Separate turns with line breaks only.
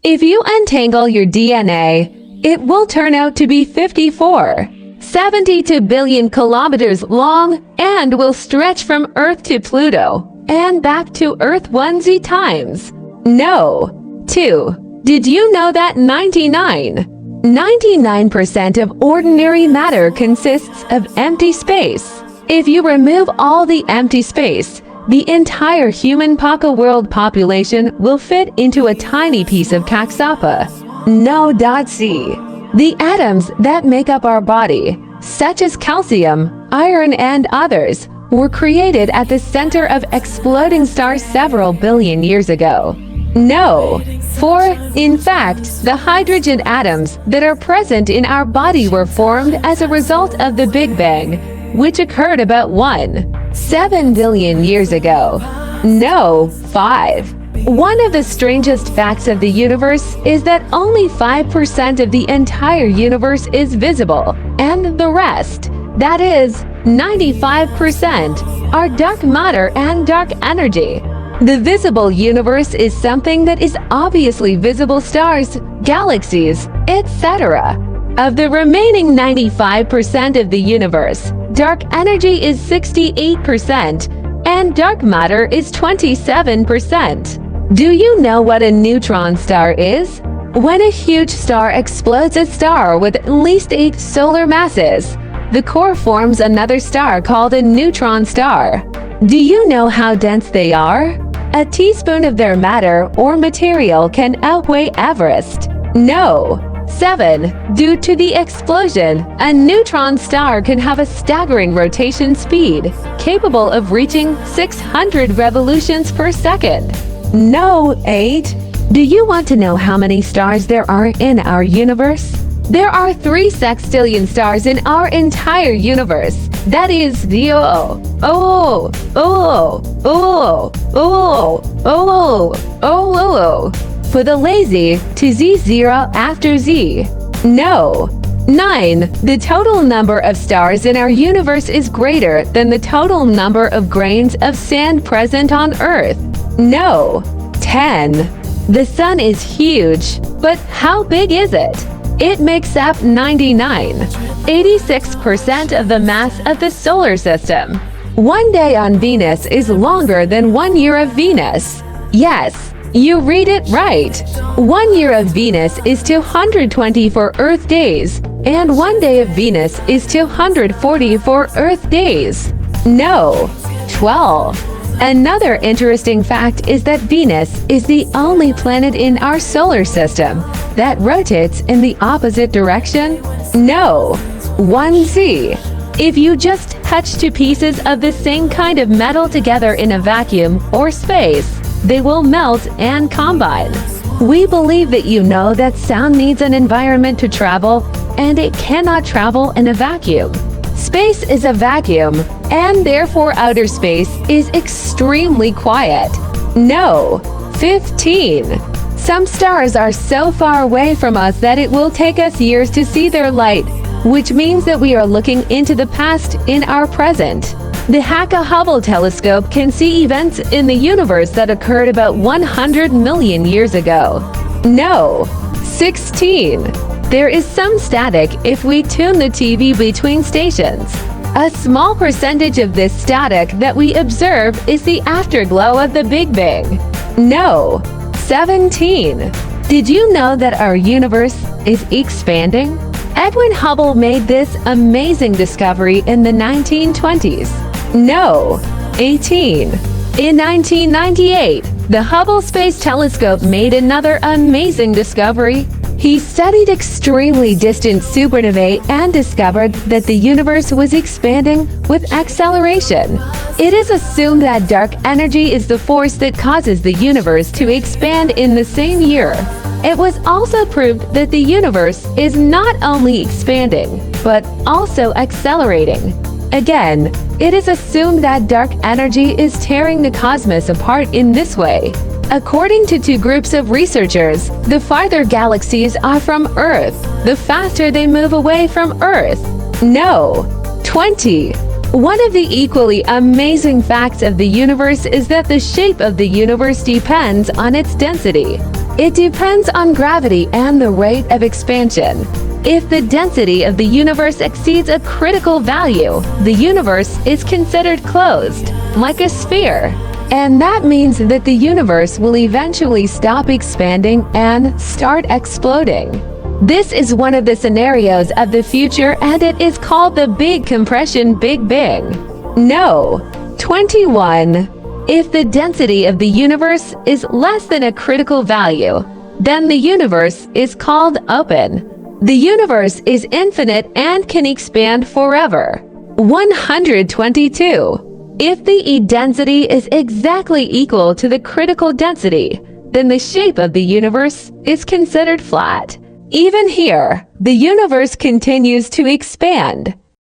If you untangle your DNA, it will turn out to be 54, 72 billion kilometers long, and will stretch from Earth to Pluto and back to Earth 1z times. No. 2. Did you know that 99% of ordinary matter consists of empty space? If you remove all the empty space, the entire human world population will fit into a tiny piece of caxapa. No.c. The atoms that make up our body, such as calcium, iron, and others, were created at the center of exploding stars several billion years ago. No. 4. In fact, the hydrogen atoms that are present in our body were formed as a result of the Big Bang, which occurred about 1.7 billion years ago. No. 5. One of the strangest facts of the universe is that only 5% of the entire universe is visible, and the rest, that is, 95%, are dark matter and dark energy. The visible universe is something that is obviously visible stars, galaxies, etc. Of the remaining 95% of the universe, dark energy is 68%, and dark matter is 27%. Do you know what a neutron star is? When a huge star explodes a star with at least 8 solar masses, the core forms another star called a neutron star. Do you know how dense they are? A teaspoon of their matter or material can outweigh Everest. No. 7. Due to the explosion, a neutron star can have a staggering rotation speed, capable of reaching 600 revolutions per second. No. 8. Do you want to know how many stars there are in our universe? There are 3 sextillion stars in our entire universe. That is zero. For the lazy, to Z0 after Z. No. 9. The total number of stars in our universe is greater than the total number of grains of sand present on Earth. No. 10. The sun is huge, but how big is it? It makes up 86% of the mass of the solar system. One day on Venus is longer than 1 year of Venus. Yes, you read it right. 1 year of Venus is 224 Earth days, and 1 day of Venus is 244 Earth days. No. 12. Another interesting fact is that Venus is the only planet in our solar system that rotates in the opposite direction. No. 1c. If you just touch 2 pieces of the same kind of metal together in a vacuum or space, they will melt and combine. We believe that you know that sound needs an environment to travel, and it cannot travel in a vacuum. Space is a vacuum, and therefore outer space is extremely quiet. No. 15. Some stars are so far away from us that it will take us years to see their light, which means that we are looking into the past in our present. The Hubble telescope can see events in the universe that occurred about 100 million years ago. No. 16. There is some static if we tune the TV between stations. A small percentage of this static that we observe is the afterglow of the Big Bang. No. 17. Did you know that our universe is expanding? Edwin Hubble made this amazing discovery in the 1920s. No. 18. In 1998, the Hubble Space Telescope made another amazing discovery. He studied extremely distant supernovae and discovered that the universe was expanding with acceleration. It is assumed that dark energy is the force that causes the universe to expand in the same year. It was also proved that the universe is not only expanding, but also accelerating. Again, it is assumed that dark energy is tearing the cosmos apart in this way. According to 2 groups of researchers, the farther galaxies are from Earth, the faster they move away from Earth. No. 20. One of the equally amazing facts of the universe is that the shape of the universe depends on its density. It depends on gravity and the rate of expansion. If the density of the universe exceeds a critical value, the universe is considered closed, like a sphere. And that means that the universe will eventually stop expanding and start exploding. This is one of the scenarios of the future, and it is called the Big Compression Big Bang. No. 21. If the density of the universe is less than a critical value, then the universe is called open. The universe is infinite and can expand forever. 122. If the E density is exactly equal to the critical density, then the shape of the universe is considered flat. Even here, the universe continues to expand.